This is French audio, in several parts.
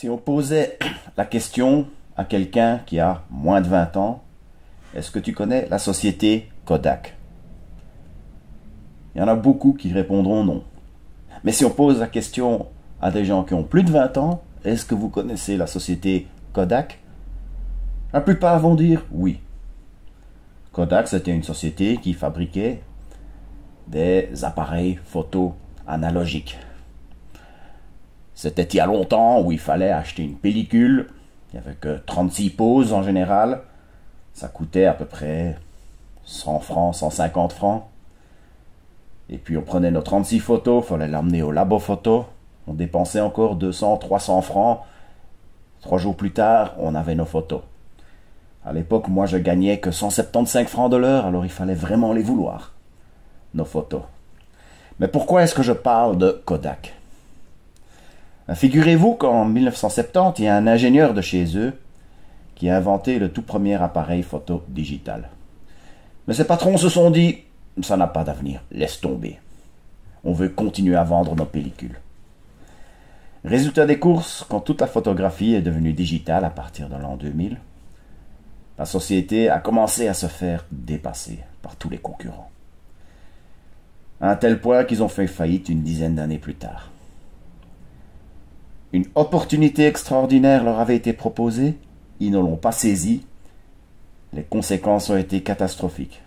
Si on posait la question à quelqu'un qui a moins de 20 ans, est-ce que tu connais la société Kodak? Il y en a beaucoup qui répondront non. Mais si on pose la question à des gens qui ont plus de 20 ans, est-ce que vous connaissez la société Kodak? La plupart vont dire oui. Kodak, c'était une société qui fabriquait des appareils photo analogiques. C'était il y a longtemps où il fallait acheter une pellicule. Il n'y avait que 36 poses en général. Ça coûtait à peu près 100 francs, 150 francs. Et puis on prenait nos 36 photos, il fallait l'amener au labo photo. On dépensait encore 200, 300 francs. 3 jours plus tard, on avait nos photos. À l'époque, moi, je gagnais que 175 francs de l'heure, alors il fallait vraiment les vouloir, nos photos. Mais pourquoi est-ce que je parle de Kodak? Figurez-vous qu'en 1970, il y a un ingénieur de chez eux qui a inventé le tout premier appareil photo digital. Mais ses patrons se sont dit, ça n'a pas d'avenir, laisse tomber. On veut continuer à vendre nos pellicules. Résultat des courses, quand toute la photographie est devenue digitale à partir de l'an 2000, la société a commencé à se faire dépasser par tous les concurrents. À un tel point qu'ils ont fait faillite une dizaine d'années plus tard. Une opportunité extraordinaire leur avait été proposée, ils ne l'ont pas saisie, les conséquences ont été catastrophiques.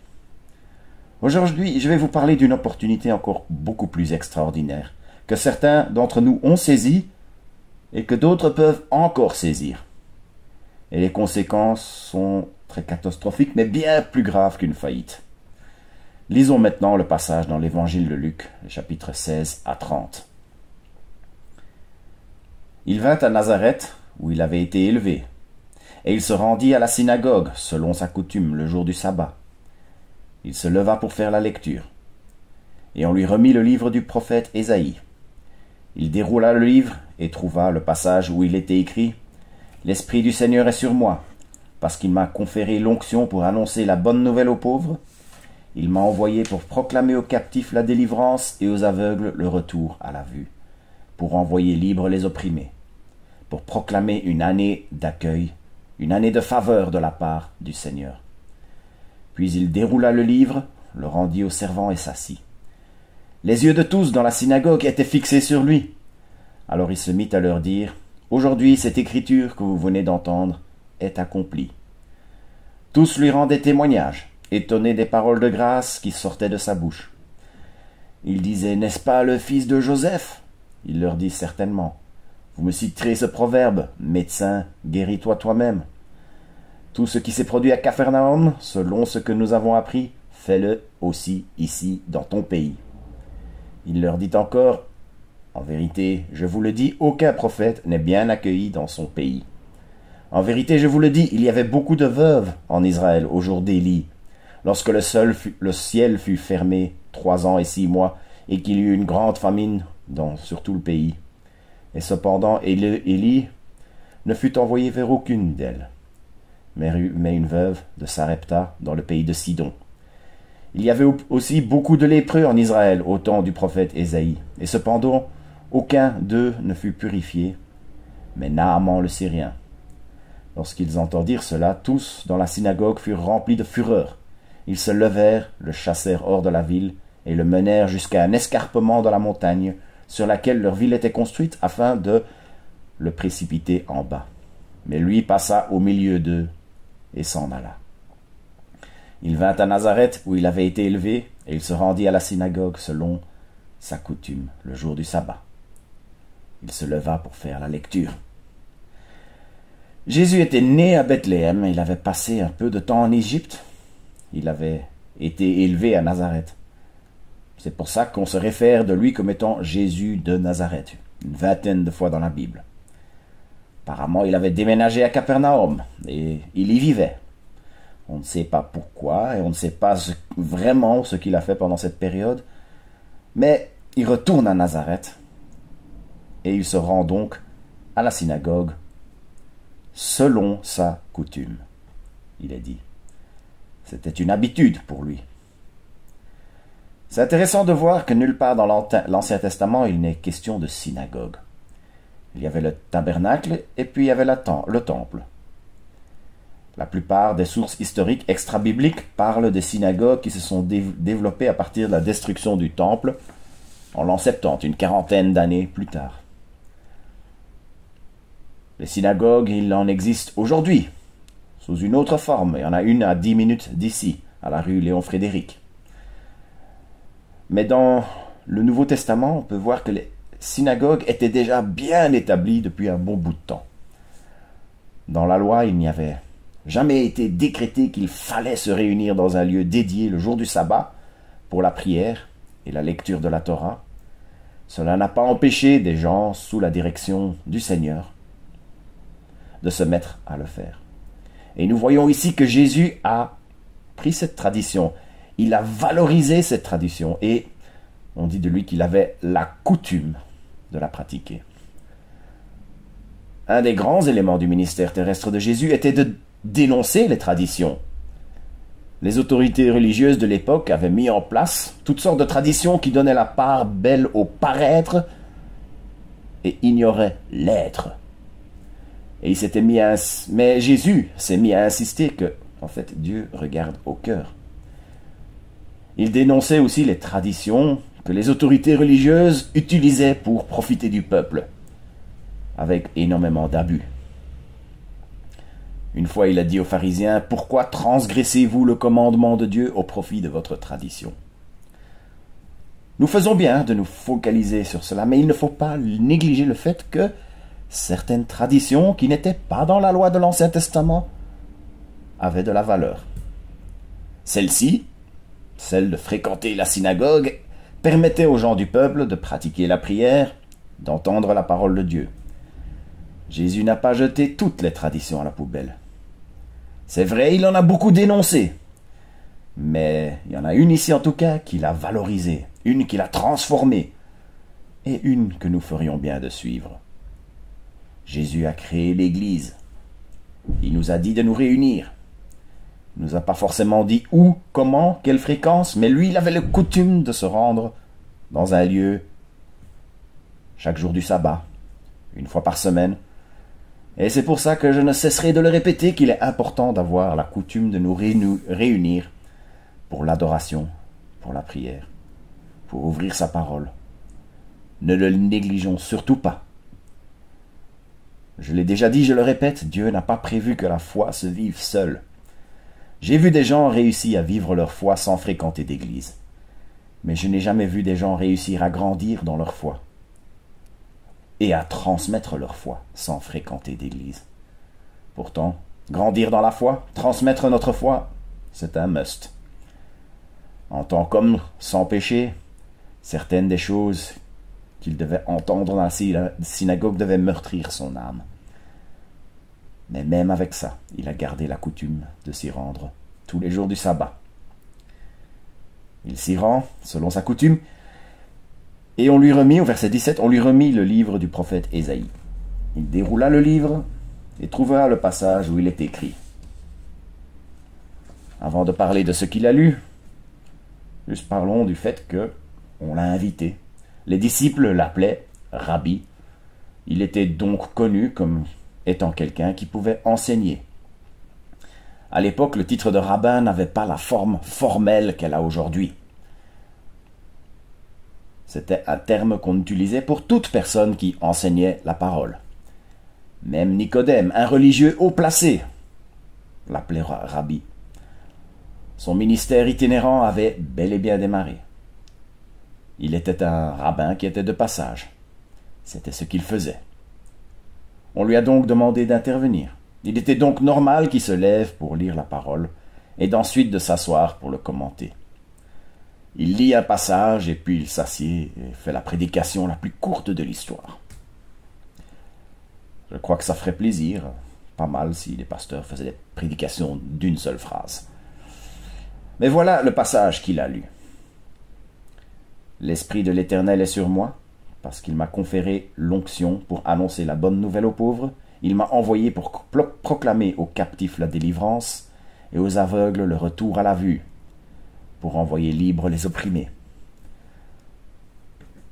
Aujourd'hui, je vais vous parler d'une opportunité encore beaucoup plus extraordinaire, que certains d'entre nous ont saisi et que d'autres peuvent encore saisir. Et les conséquences sont très catastrophiques, mais bien plus graves qu'une faillite. Lisons maintenant le passage dans l'évangile de Luc, le chapitre 16 à 30. Il vint à Nazareth, où il avait été élevé, et il se rendit à la synagogue, selon sa coutume, le jour du sabbat. Il se leva pour faire la lecture, et on lui remit le livre du prophète Ésaïe. Il déroula le livre et trouva le passage où il était écrit « L'Esprit du Seigneur est sur moi, parce qu'il m'a conféré l'onction pour annoncer la bonne nouvelle aux pauvres. Il m'a envoyé pour proclamer aux captifs la délivrance et aux aveugles le retour à la vue, pour envoyer libres les opprimés, pour proclamer une année d'accueil, une année de faveur de la part du Seigneur. » Puis il déroula le livre, le rendit au servant et s'assit. Les yeux de tous dans la synagogue étaient fixés sur lui. Alors il se mit à leur dire « Aujourd'hui, cette écriture que vous venez d'entendre est accomplie. » Tous lui rendaient témoignage, étonnés des paroles de grâce qui sortaient de sa bouche. Il disait « N'est-ce pas le fils de Joseph ?» Il leur dit certainement « Vous me citerez ce proverbe « Médecin, guéris-toi toi-même ». Tout ce qui s'est produit à Capharnaüm, selon ce que nous avons appris, fais-le aussi ici dans ton pays. » Il leur dit encore « En vérité, je vous le dis, aucun prophète n'est bien accueilli dans son pays. En vérité, je vous le dis, il y avait beaucoup de veuves en Israël au jour d'Élie, lorsque le ciel fut fermé 3 ans et 6 mois, et qu'il y eut une grande famine sur tout le pays. Et cependant, Élie ne fut envoyé vers aucune d'elles, mais une veuve de Sarepta dans le pays de Sidon. Il y avait aussi beaucoup de lépreux en Israël au temps du prophète Ésaïe, et cependant aucun d'eux ne fut purifié, mais Naaman le Syrien. Lorsqu'ils entendirent cela, tous dans la synagogue furent remplis de fureur. Ils se levèrent, le chassèrent hors de la ville, et le menèrent jusqu'à un escarpement dans la montagne, sur laquelle leur ville était construite, afin de le précipiter en bas. Mais lui passa au milieu d'eux et s'en alla. Il vint à Nazareth, où il avait été élevé, et il se rendit à la synagogue selon sa coutume, le jour du sabbat. Il se leva pour faire la lecture. Jésus était né à Bethléem, il avait passé un peu de temps en Égypte, il avait été élevé à Nazareth. C'est pour ça qu'on se réfère de lui comme étant Jésus de Nazareth, une 20aine de fois dans la Bible. Apparemment, il avait déménagé à Capharnaüm, et il y vivait. On ne sait pas pourquoi, et on ne sait pas vraiment ce qu'il a fait pendant cette période, mais il retourne à Nazareth, et il se rend donc à la synagogue, selon sa coutume, il est dit. C'était une habitude pour lui. C'est intéressant de voir que nulle part dans l'Ancien Testament il n'est question de synagogue. Il y avait le tabernacle et puis il y avait le temple. La plupart des sources historiques extra-bibliques parlent des synagogues qui se sont développées à partir de la destruction du temple en l'an 70, une quarantaine d'années plus tard. Les synagogues, il en existe aujourd'hui, sous une autre forme. Il y en a une à 10 minutes d'ici, à la rue Léon-Frédéric. Mais dans le Nouveau Testament, on peut voir que les synagogues étaient déjà bien établies depuis un bon bout de temps. Dans la loi, il n'y avait jamais été décrété qu'il fallait se réunir dans un lieu dédié le jour du sabbat pour la prière et la lecture de la Torah. Cela n'a pas empêché des gens sous la direction du Seigneur de se mettre à le faire. Et nous voyons ici que Jésus a pris cette tradition, il a valorisé cette tradition et on dit de lui qu'il avait la coutume de la pratiquer. Un des grands éléments du ministère terrestre de Jésus était de dénoncer les traditions. Les autorités religieuses de l'époque avaient mis en place toutes sortes de traditions qui donnaient la part belle au paraître et ignoraient l'être. Et il s'était mis mais Jésus s'est mis à insister que, en fait, Dieu regarde au cœur. Il dénonçait aussi les traditions que les autorités religieuses utilisaient pour profiter du peuple, avec énormément d'abus. Une fois, il a dit aux pharisiens, « Pourquoi transgressez-vous le commandement de Dieu au profit de votre tradition ?» Nous faisons bien de nous focaliser sur cela, mais il ne faut pas négliger le fait que certaines traditions qui n'étaient pas dans la loi de l'Ancien Testament avaient de la valeur. Celle-ci, celle de fréquenter la synagogue, permettait aux gens du peuple de pratiquer la prière, d'entendre la parole de Dieu. Jésus n'a pas jeté toutes les traditions à la poubelle. C'est vrai, il en a beaucoup dénoncé, mais il y en a une ici en tout cas qu'il a valorisée, une qu'il a transformée, et une que nous ferions bien de suivre. Jésus a créé l'Église. Il nous a dit de nous réunir. Il ne nous a pas forcément dit où, comment, quelle fréquence, mais lui, il avait la coutume de se rendre dans un lieu chaque jour du sabbat, une fois par semaine. Et c'est pour ça que je ne cesserai de le répéter qu'il est important d'avoir la coutume de nous réunir pour l'adoration, pour la prière, pour ouvrir sa parole. Ne le négligeons surtout pas. Je l'ai déjà dit, je le répète, Dieu n'a pas prévu que la foi se vive seule. J'ai vu des gens réussir à vivre leur foi sans fréquenter d'église. Mais je n'ai jamais vu des gens réussir à grandir dans leur foi et à transmettre leur foi sans fréquenter d'église. Pourtant, grandir dans la foi, transmettre notre foi, c'est un must. En tant qu'homme sans péché, certaines des choses qu'il devait entendre dans la synagogue devaient meurtrir son âme. Mais même avec ça, il a gardé la coutume de s'y rendre tous les jours du sabbat. Il s'y rend, selon sa coutume, et on lui remit, au verset 17, on lui remit le livre du prophète Ésaïe. Il déroula le livre et trouva le passage où il est écrit. Avant de parler de ce qu'il a lu, juste parlons du fait qu'on l'a invité. Les disciples l'appelaient Rabbi. Il était donc connu comme étant quelqu'un qui pouvait enseigner. À l'époque, le titre de rabbin n'avait pas la forme formelle qu'elle a aujourd'hui. C'était un terme qu'on utilisait pour toute personne qui enseignait la parole. Même Nicodème, un religieux haut placé, l'appelait Rabbi. Son ministère itinérant avait bel et bien démarré. Il était un rabbin qui était de passage. C'était ce qu'il faisait. On lui a donc demandé d'intervenir. Il était donc normal qu'il se lève pour lire la parole et d'ensuite de s'asseoir pour le commenter. Il lit un passage et puis il s'assied et fait la prédication la plus courte de l'histoire. Je crois que ça ferait plaisir, pas mal si les pasteurs faisaient des prédications d'une seule phrase. Mais voilà le passage qu'il a lu. L'Esprit de l'Éternel est sur moi, parce qu'il m'a conféré l'onction pour annoncer la bonne nouvelle aux pauvres. Il m'a envoyé pour proclamer aux captifs la délivrance et aux aveugles le retour à la vue, pour envoyer libres les opprimés,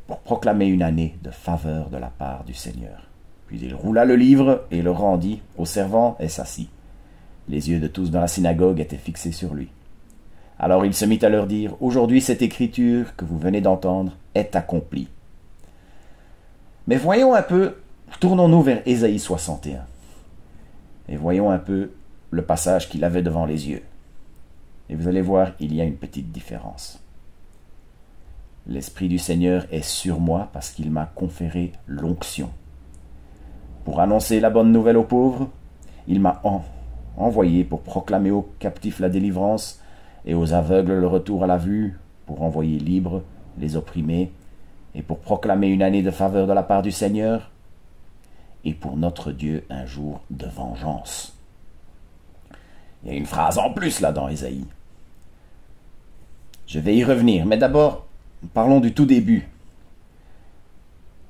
pour proclamer une année de faveur de la part du Seigneur. Puis il roula le livre et le rendit au servant et s'assit. Les yeux de tous dans la synagogue étaient fixés sur lui. Alors il se mit à leur dire, « Aujourd'hui cette écriture que vous venez d'entendre est accomplie. » Mais voyons un peu, tournons-nous vers Ésaïe 61. Et voyons un peu le passage qu'il avait devant les yeux. Et vous allez voir, il y a une petite différence. L'Esprit du Seigneur est sur moi parce qu'il m'a conféré l'onction. Pour annoncer la bonne nouvelle aux pauvres, il m'a envoyé pour proclamer aux captifs la délivrance et aux aveugles le retour à la vue, pour envoyer libres les opprimés, et pour proclamer une année de faveur de la part du Seigneur, et pour notre Dieu un jour de vengeance. Il y a une phrase en plus là dans Ésaïe. Je vais y revenir, mais d'abord, parlons du tout début.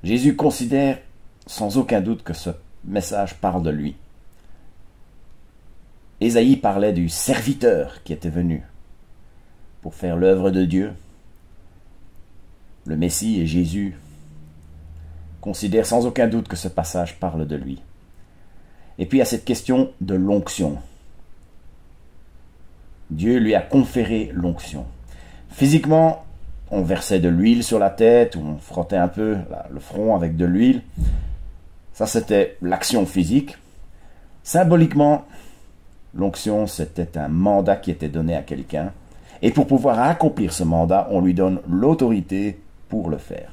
Jésus considère sans aucun doute que ce message parle de lui. Ésaïe parlait du serviteur qui était venu pour faire l'œuvre de Dieu. Le Messie et Jésus considèrent sans aucun doute que ce passage parle de lui. Et puis il y a cette question de l'onction. Dieu lui a conféré l'onction. Physiquement, on versait de l'huile sur la tête, ou on frottait un peu le front avec de l'huile. Ça, c'était l'action physique. Symboliquement, l'onction, c'était un mandat qui était donné à quelqu'un. Et pour pouvoir accomplir ce mandat, on lui donne l'autorité pour le faire.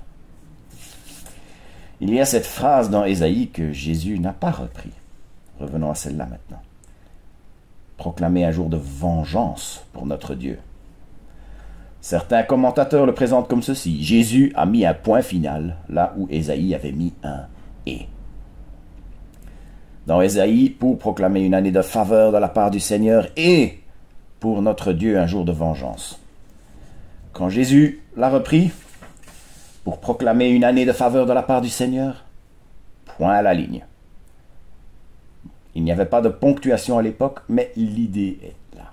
Il y a cette phrase dans Ésaïe que Jésus n'a pas repris. Revenons à celle-là maintenant. Proclamer un jour de vengeance pour notre Dieu. Certains commentateurs le présentent comme ceci. Jésus a mis un point final là où Ésaïe avait mis un « et ». Dans Ésaïe, pour proclamer une année de faveur de la part du Seigneur et pour notre Dieu un jour de vengeance. Quand Jésus l'a repris, pour proclamer une année de faveur de la part du Seigneur, point à la ligne. Il n'y avait pas de ponctuation à l'époque, mais l'idée est là.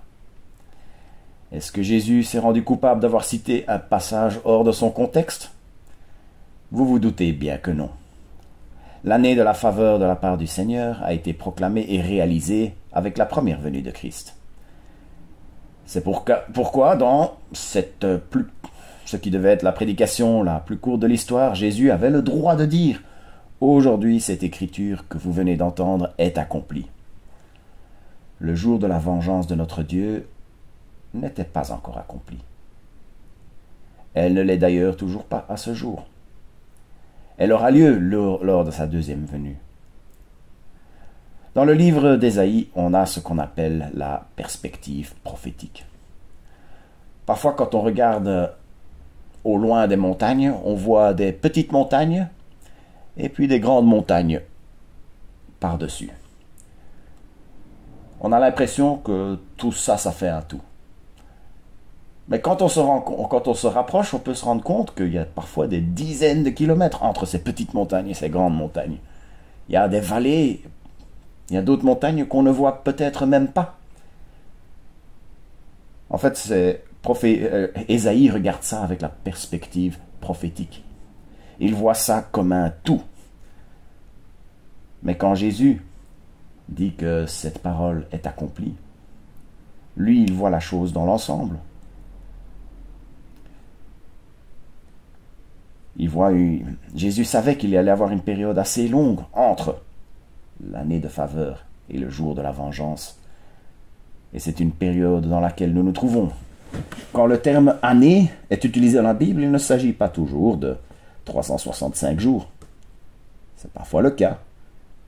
Est-ce que Jésus s'est rendu coupable d'avoir cité un passage hors de son contexte? Vous vous doutez bien que non. L'année de la faveur de la part du Seigneur a été proclamée et réalisée avec la première venue de Christ. C'est pourquoi dans ce qui devait être la prédication la plus courte de l'histoire, Jésus avait le droit de dire « Aujourd'hui, cette écriture que vous venez d'entendre est accomplie. » Le jour de la vengeance de notre Dieu n'était pas encore accompli. Elle ne l'est d'ailleurs toujours pas à ce jour. Elle aura lieu lors de sa deuxième venue. Dans le livre d'Ésaïe, on a ce qu'on appelle la perspective prophétique. Parfois, quand on regarde au loin des montagnes, on voit des petites montagnes et puis des grandes montagnes par-dessus. On a l'impression que tout ça, ça fait un tout. Mais quand on se rapproche, on peut se rendre compte qu'il y a parfois des dizaines de kilomètres entre ces petites montagnes et ces grandes montagnes. Il y a des vallées, il y a d'autres montagnes qu'on ne voit peut-être même pas. En fait, Ésaïe regarde ça avec la perspective prophétique. Il voit ça comme un tout. Mais quand Jésus dit que cette parole est accomplie, lui, il voit la chose dans l'ensemble. Jésus savait qu'il allait avoir une période assez longue entre l'année de faveur et le jour de la vengeance. Et c'est une période dans laquelle nous nous trouvons. Quand le terme « année » est utilisé dans la Bible, il ne s'agit pas toujours de 365 jours. C'est parfois le cas.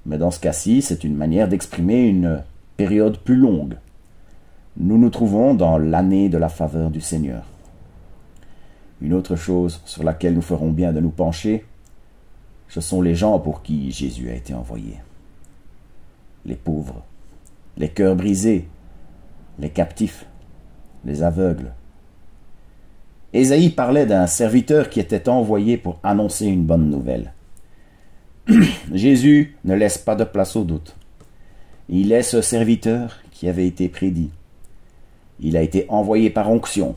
Mais dans ce cas-ci, c'est une manière d'exprimer une période plus longue. Nous nous trouvons dans l'année de la faveur du Seigneur. Une autre chose sur laquelle nous ferons bien de nous pencher, ce sont les gens pour qui Jésus a été envoyé. Les pauvres, les cœurs brisés, les captifs, les aveugles. Ésaïe parlait d'un serviteur qui était envoyé pour annoncer une bonne nouvelle. Jésus ne laisse pas de place au doute. Il est ce serviteur qui avait été prédit. Il a été envoyé par onction.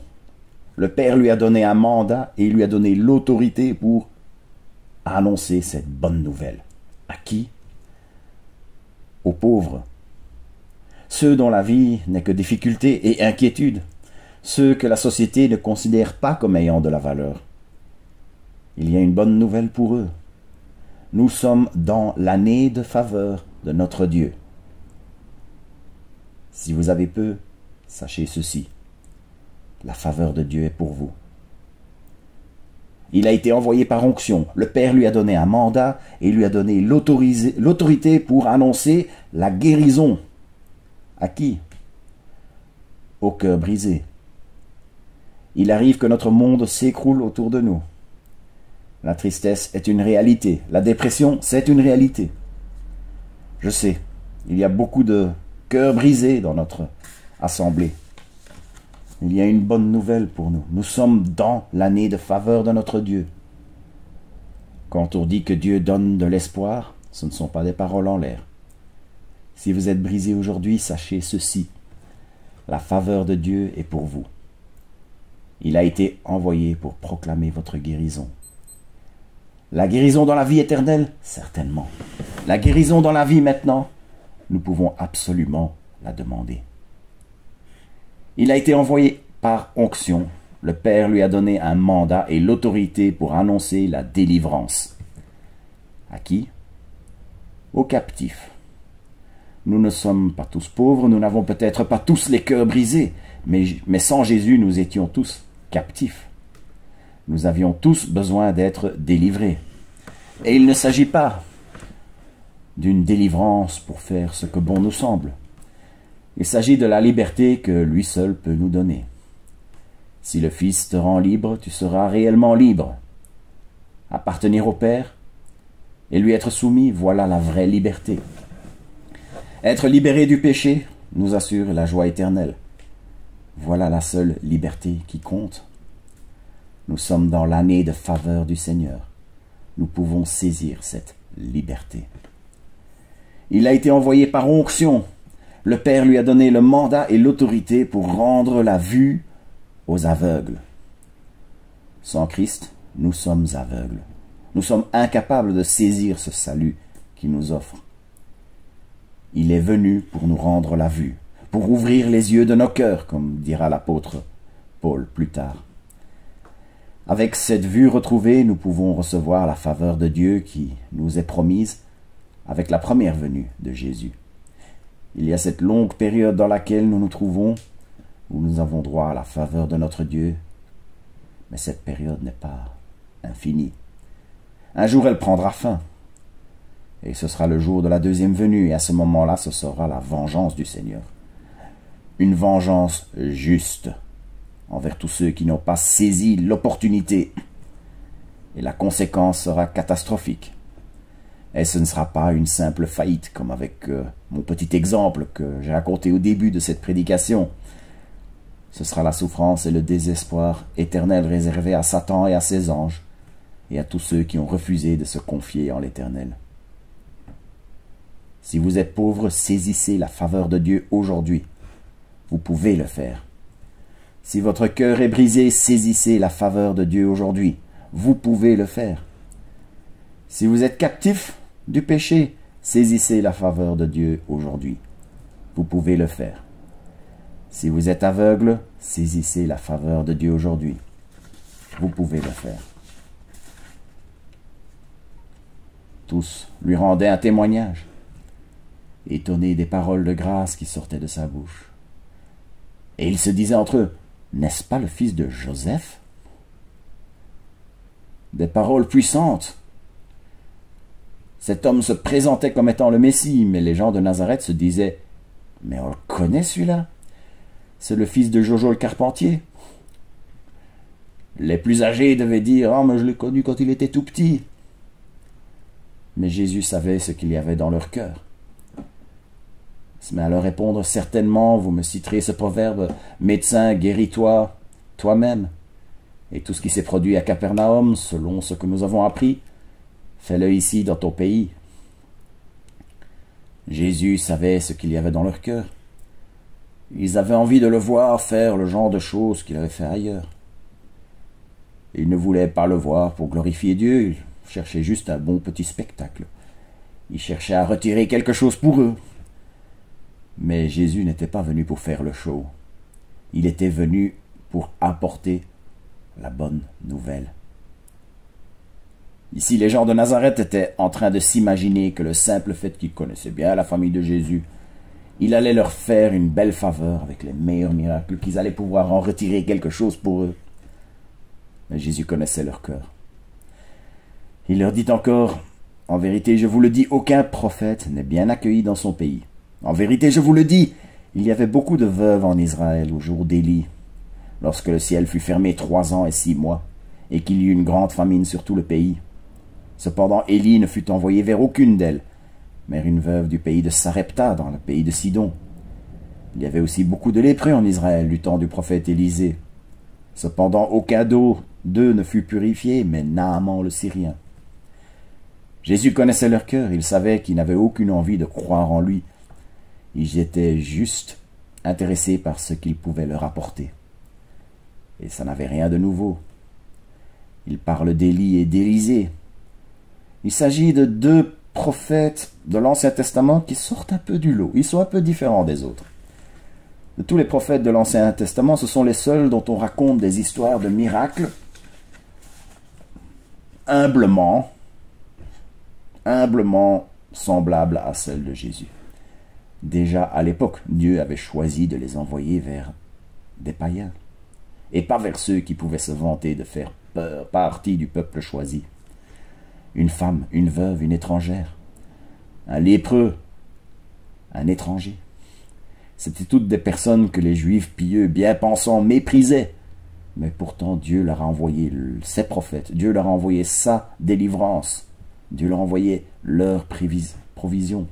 Le Père lui a donné un mandat et il lui a donné l'autorité pour annoncer cette bonne nouvelle. À qui? aux pauvres, ceux dont la vie n'est que difficulté et inquiétude, ceux que la société ne considère pas comme ayant de la valeur. Il y a une bonne nouvelle pour eux. Nous sommes dans l'année de faveur de notre Dieu. Si vous avez peu, sachez ceci. La faveur de Dieu est pour vous. Il a été envoyé par onction. Le Père lui a donné un mandat et lui a donné l'autorité pour annoncer la guérison. À qui? Au cœur brisé. Il arrive que notre monde s'écroule autour de nous. La tristesse est une réalité. La dépression, c'est une réalité. Je sais, il y a beaucoup de cœurs brisés dans notre assemblée. Il y a une bonne nouvelle pour nous. Nous sommes dans l'année de faveur de notre Dieu. Quand on dit que Dieu donne de l'espoir, ce ne sont pas des paroles en l'air. Si vous êtes brisé aujourd'hui, sachez ceci. La faveur de Dieu est pour vous. Il a été envoyé pour proclamer votre guérison. La guérison dans la vie éternelle, certainement. La guérison dans la vie maintenant, nous pouvons absolument la demander. Il a été envoyé par onction. Le Père lui a donné un mandat et l'autorité pour annoncer la délivrance. À qui? Aux captifs. Nous ne sommes pas tous pauvres, nous n'avons peut-être pas tous les cœurs brisés, mais sans Jésus, nous étions tous captifs. Nous avions tous besoin d'être délivrés. Et il ne s'agit pas d'une délivrance pour faire ce que bon nous semble. Il s'agit de la liberté que lui seul peut nous donner. Si le Fils te rend libre, tu seras réellement libre. Appartenir au Père et lui être soumis, voilà la vraie liberté. Être libéré du péché nous assure la joie éternelle. Voilà la seule liberté qui compte. Nous sommes dans l'année de faveur du Seigneur. Nous pouvons saisir cette liberté. Il a été envoyé par onction. Le Père lui a donné le mandat et l'autorité pour rendre la vue aux aveugles. Sans Christ, nous sommes aveugles. Nous sommes incapables de saisir ce salut qu'il nous offre. Il est venu pour nous rendre la vue, pour ouvrir les yeux de nos cœurs, comme dira l'apôtre Paul plus tard. Avec cette vue retrouvée, nous pouvons recevoir la faveur de Dieu qui nous est promise avec la première venue de Jésus. Il y a cette longue période dans laquelle nous nous trouvons, où nous avons droit à la faveur de notre Dieu, mais cette période n'est pas infinie. Un jour, elle prendra fin, et ce sera le jour de la deuxième venue, et à ce moment-là, ce sera la vengeance du Seigneur. Une vengeance juste envers tous ceux qui n'ont pas saisi l'opportunité, et la conséquence sera catastrophique. Et ce ne sera pas une simple faillite, comme avec mon petit exemple que j'ai raconté au début de cette prédication. Ce sera la souffrance et le désespoir éternel réservé à Satan et à ses anges, et à tous ceux qui ont refusé de se confier en l'Éternel. Si vous êtes pauvre, saisissez la faveur de Dieu aujourd'hui. Vous pouvez le faire. Si votre cœur est brisé, saisissez la faveur de Dieu aujourd'hui. Vous pouvez le faire. Si vous êtes captif du péché, saisissez la faveur de Dieu aujourd'hui. Vous pouvez le faire. Si vous êtes aveugle, saisissez la faveur de Dieu aujourd'hui. Vous pouvez le faire. Tous lui rendaient un témoignage, étonnés des paroles de grâce qui sortaient de sa bouche. Et ils se disaient entre eux, « N'est-ce pas le fils de Joseph ?» Des paroles puissantes. Cet homme se présentait comme étant le Messie, mais les gens de Nazareth se disaient, « Mais on le connaît celui-là, c'est le fils de Jojo le carpentier. » Les plus âgés devaient dire, « Ah, mais je l'ai connu quand il était tout petit. » Mais Jésus savait ce qu'il y avait dans leur cœur. Mais à leur répondre, certainement, vous me citerez ce proverbe, « Médecin, guéris-toi toi-même. » Et tout ce qui s'est produit à Capernaum, selon ce que nous avons appris, fais-le ici dans ton pays. Jésus savait ce qu'il y avait dans leur cœur. Ils avaient envie de le voir faire le genre de choses qu'il avait fait ailleurs. Ils ne voulaient pas le voir pour glorifier Dieu, ils cherchaient juste un bon petit spectacle. Ils cherchaient à retirer quelque chose pour eux, Mais Jésus n'était pas venu pour faire le show. Il était venu pour apporter la bonne nouvelle. Ici, les gens de Nazareth étaient en train de s'imaginer que le simple fait qu'ils connaissaient bien la famille de Jésus, il allait leur faire une belle faveur avec les meilleurs miracles, qu'ils allaient pouvoir en retirer quelque chose pour eux. Mais Jésus connaissait leur cœur. Il leur dit encore, « En vérité, je vous le dis, aucun prophète n'est bien accueilli dans son pays. En vérité, je vous le dis, il y avait beaucoup de veuves en Israël au jour d'Élie, lorsque le ciel fut fermé 3 ans et 6 mois, et qu'il y eut une grande famine sur tout le pays. Cependant, Élie ne fut envoyé vers aucune d'elles, mais une veuve du pays de Sarepta, dans le pays de Sidon. Il y avait aussi beaucoup de lépreux en Israël du temps du prophète Élisée. Cependant, aucun d'eux ne fut purifié, mais Naaman le Syrien. Jésus connaissait leur cœur, il savait qu'ils n'avaient aucune envie de croire en lui. Ils étaient juste intéressés par ce qu'il pouvait leur apporter. Et ça n'avait rien de nouveau. Il parle d'Élie et d'Élisée. Il s'agit de 2 prophètes de l'Ancien Testament qui sortent un peu du lot. Ils sont un peu différents des autres. De tous les prophètes de l'Ancien Testament, ce sont les seuls dont on raconte des histoires de miracles humblement semblables à celles de Jésus. Déjà à l'époque, Dieu avait choisi de les envoyer vers des païens, et pas vers ceux qui pouvaient se vanter de faire partie du peuple choisi. Une femme, une veuve, une étrangère, un lépreux, un étranger. C'étaient toutes des personnes que les Juifs pieux, bien pensants, méprisaient. Mais pourtant, Dieu leur a envoyé ses prophètes, Dieu leur a envoyé sa délivrance, Dieu leur a envoyé leur provision.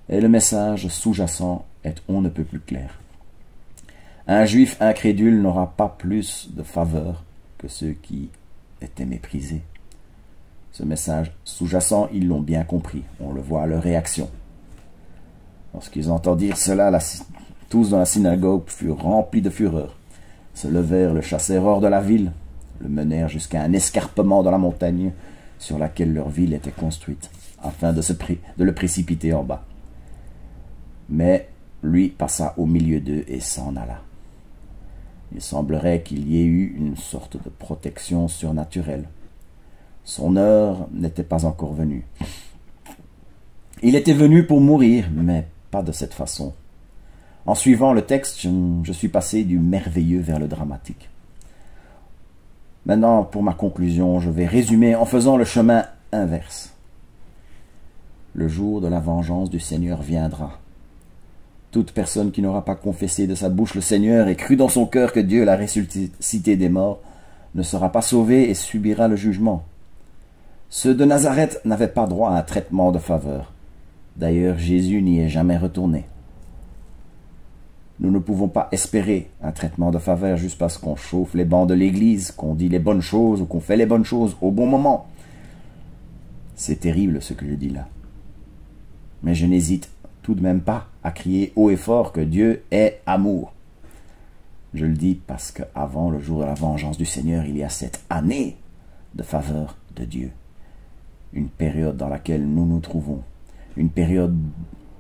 Et le message sous-jacent est on ne peut plus clair. Un Juif incrédule n'aura pas plus de faveur que ceux qui étaient méprisés. Ce message sous-jacent, ils l'ont bien compris. On le voit à leur réaction. Lorsqu'ils entendirent cela, tous dans la synagogue furent remplis de fureur. Se levèrent, le chassèrent hors de la ville, le menèrent jusqu'à un escarpement dans la montagne sur laquelle leur ville était construite, afin de le précipiter en bas. Mais lui passa au milieu d'eux et s'en alla. Il semblerait qu'il y ait eu une sorte de protection surnaturelle. Son heure n'était pas encore venue. Il était venu pour mourir, mais pas de cette façon. En suivant le texte, je suis passé du merveilleux vers le dramatique. Maintenant, pour ma conclusion, je vais résumer en faisant le chemin inverse. Le jour de la vengeance du Seigneur viendra. Toute personne qui n'aura pas confessé de sa bouche le Seigneur et cru dans son cœur que Dieu l'a ressuscité des morts ne sera pas sauvée et subira le jugement. Ceux de Nazareth n'avaient pas droit à un traitement de faveur. D'ailleurs, Jésus n'y est jamais retourné. Nous ne pouvons pas espérer un traitement de faveur juste parce qu'on chauffe les bancs de l'église, qu'on dit les bonnes choses ou qu'on fait les bonnes choses au bon moment. C'est terrible ce que je dis là. Mais je n'hésite tout de même pas à crier haut et fort que Dieu est amour. Je le dis parce qu'avant le jour de la vengeance du Seigneur, il y a cette année de faveur de Dieu. Une période dans laquelle nous nous trouvons. Une période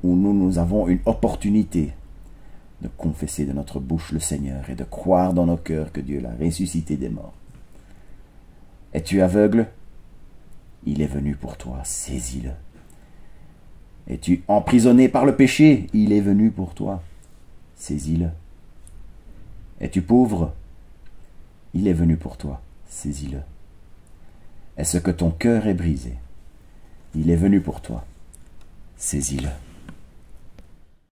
où nous avons une opportunité de confesser de notre bouche le Seigneur et de croire dans nos cœurs que Dieu l'a ressuscité des morts. Es-tu aveugle? Il est venu pour toi, saisis-le. Es-tu emprisonné par le péché? Il est venu pour toi, saisis-le. Es-tu pauvre? Il est venu pour toi, saisis-le. Est-ce que ton cœur est brisé? Il est venu pour toi, saisis-le.